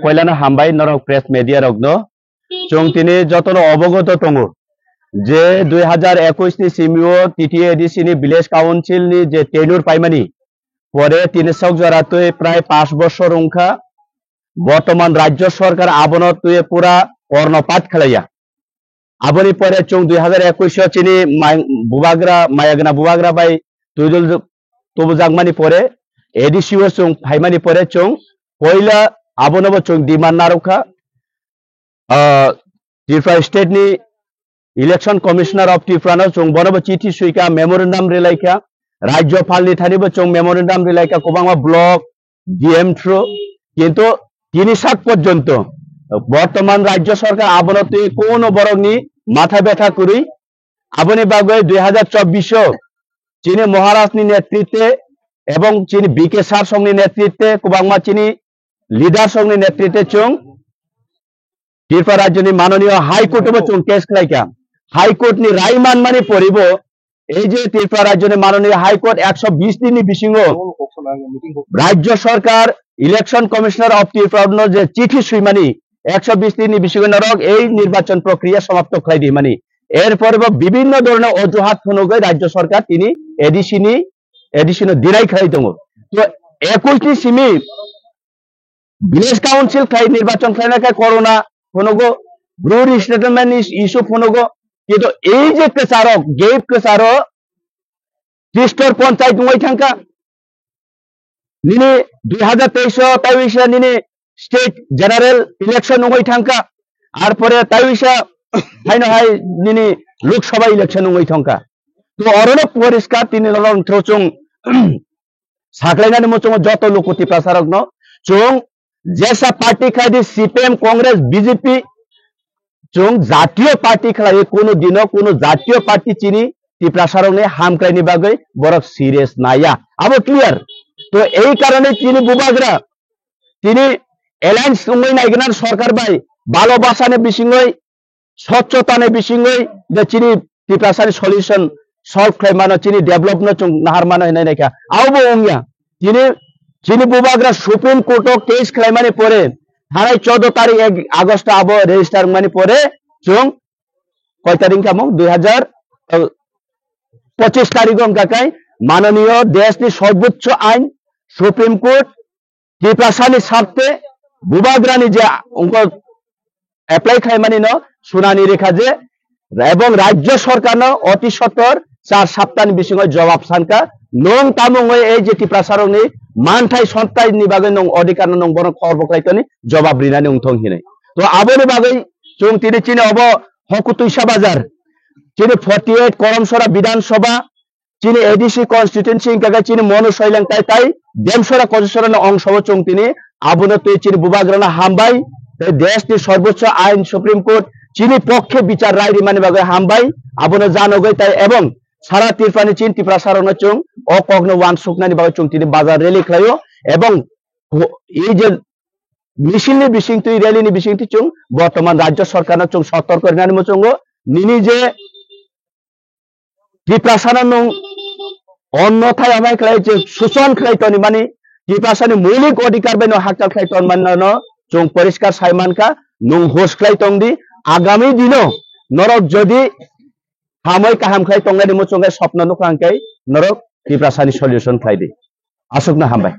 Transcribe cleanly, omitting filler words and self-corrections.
পয়লানা হামবাই নরক press media রগ্ন চং তিনি যতন অবগত তঙ্গ যে 2021 नि সিমিও টিটিএ এডিসি नि ভিলেজ কাউন্সিল नि যে টেনুর পাইমানি পরে তিনি সক জরাতই প্রায় 5 বছর উংখা বর্তমান রাজ্য সরকার আবনত তুই পুরা কর্ণপাত খেলাইয়া আবনি পরে চং 2021 চিনি বুবাগ্রা মায়াগনা বুবাগ্রা বাই তুইদুল তবুজাগমানি পরে এডিসিও চং ফাইমানি পরে চং পয়লা আবনব চং ডিমান্ড নারুখা त्रिपुरा स्टेट नि इलेक्शन कमिशनर ऑफ त्रिपुरा चों बनब चिठी सुइका मेमोरेंडम रिलाइका राज्यपाल नि थानिबो चों मेमोरेंडम रिलाइका कोबांगा ब्लक डीएम थ्रू किंतु 3 पर्यंत बर्तमान राज्य सरकार आबनते कोनो बरगनि माथा व्यथा करी आबनि बागै 2024 चीनी महाराज नि नेतृत्वे एवं चीनी बीके सार संघ नि नेतृत्वे कोबांगा चीनी लीडर संघ नि नेतृत्वे चों त्रिपुरा राज्य नि माननीय हाईकोर्ट चों केस खालाइका हाईकोर्ट नि राय मानमानि परिबो এই যে ত্রিপুরা রাজ্য नि माननीय हाईकोर्ट 120 दिन नि बिसिङो राज्य सरकार इलेक्शन कमिशनर ऑफ त्रिपुरा जे चिठी सुइमानि 120 दिन नि बिसिङो नरक এই নির্বাচন প্রক্রিয়া সমাপ্ত খাই দি মানি এরপর বিভিন্ন ধরনের অজুহাত ফনগৈ রাজ্য সরকার তিনি এডিশন দিরাই খাই দङ তো 21 नि সিমি ভিলেজ কাউন্সিল খাই নির্বাচন খাইনাকাই করোনা ফনগো ব্রুর স্টেটমেন্ট ইস্যু ফনগো কিন্তু এই যে প্রচারক গেপ প্রচারক ত্রিস্তর পঞ্চায়েত ওই থাকা নিনি 2023 তাইসা নিনি স্টেট জেনারেল ইলেকশন ওই থাকা আর পরে তাইসা হাইনো হাই নিনি লোকসভা ইলেকশন ওই থাকা তো অরণ পরিষ্কার তিনি লং থ্রচং সাকলাইনানি মচং যত লোকতি প্রচারক ন চং जैसा party khadi CPM Congress BJP चों जातीय पार्टी खलाय कोनो दिनो कोनो जातीय पार्टी चिनी त्रिपुरा सरंगने हामक्राइनि बागै बरक सीरियस नाया अब क्लियर तो এই কারণে চিনি বুবাগ্রা তিনি এলায়েন্স সঙ্গে নাইগনার সরকার বাই ভালোবাসানে বিসিङै স্বচ্ছতানে বিসিङै যে চিনি त्रिपुरा सानि सल्यूशन सल्व खायमानो चिनी डेभलप न चों नाहार मानो हिनाय नायका आवबो ओंगिया चिनी बुबाग्रा सुप्रीम कोर्ट केस खालामनानै परे थानाय 14 तारिख 1 আগস্ট आबो रेजिस्टार मानि परे जों कय तारिख कामो 2025 तारिख अंकाकाय माननीय देशनि सर्वोच्च आईन सुप्रीम कोर्ट त्रिपुरा सानि सार्थे बुबाग्रानि जे अंक एप्लाई खालामनानै न सुनानि रेखा जे एवं राज्य सरकार अति सत्तर 4 सप्ताहनि बिसिङै जवाब सानका नों तामुङै এই যে त्रिपुरा सरंनि मानथाय सन्ताय नि बागै नं अधिकार नं बरं खबर बखायतनि जवाब रिनानि उंथं हिनै तो आबोनि बागै जों तिनि चिनि अब हकुतुइसा बाजार चिनि 48 करमसरा विधानसभा चिनि एडिसि कन्स्टिट्युएन्सि इंकागा चिनि मनोसैलां ताई देमसरा कजसरा अंशव चों तिनि आबोनो तुइ चिनि बुबाग्राना हामबाय देशनि सर्वोच्च आईन सुप्रीम कोर्ट चिनि पक्षे विचार राय रिमानि बागै हामबाय आबोनो जानोगै ताई एवं सारा त्रिपुरानि चिन त्रिपुरा सारंनो चों अकग्न वान सुकनानि बागै चों तिनि बाजार रेली खायो एवं এই যে মিছিলनि बिसिं तुइ रेलीनि बिसिं चों बर्तमान राज्य सरकारनो चों सतर्क करनानि मचों निनि जे त्रिपुरा सारनो अन्यथाय आमाय खाय जे शोषण खायतनि माने त्रिपुरा सारनि मौलिक अधिकार बेनो हाकल खायतन माननो चों परिष्कार सायमानका नं होस खायतंदि आगामी दिनो नरक जदि हामै काहाम खाय तंगानि मचंगाय स्वप्न नुखांखाय नरक त्रिपुरा सानि सल्यूशन खायदि आसुकना हामबाय।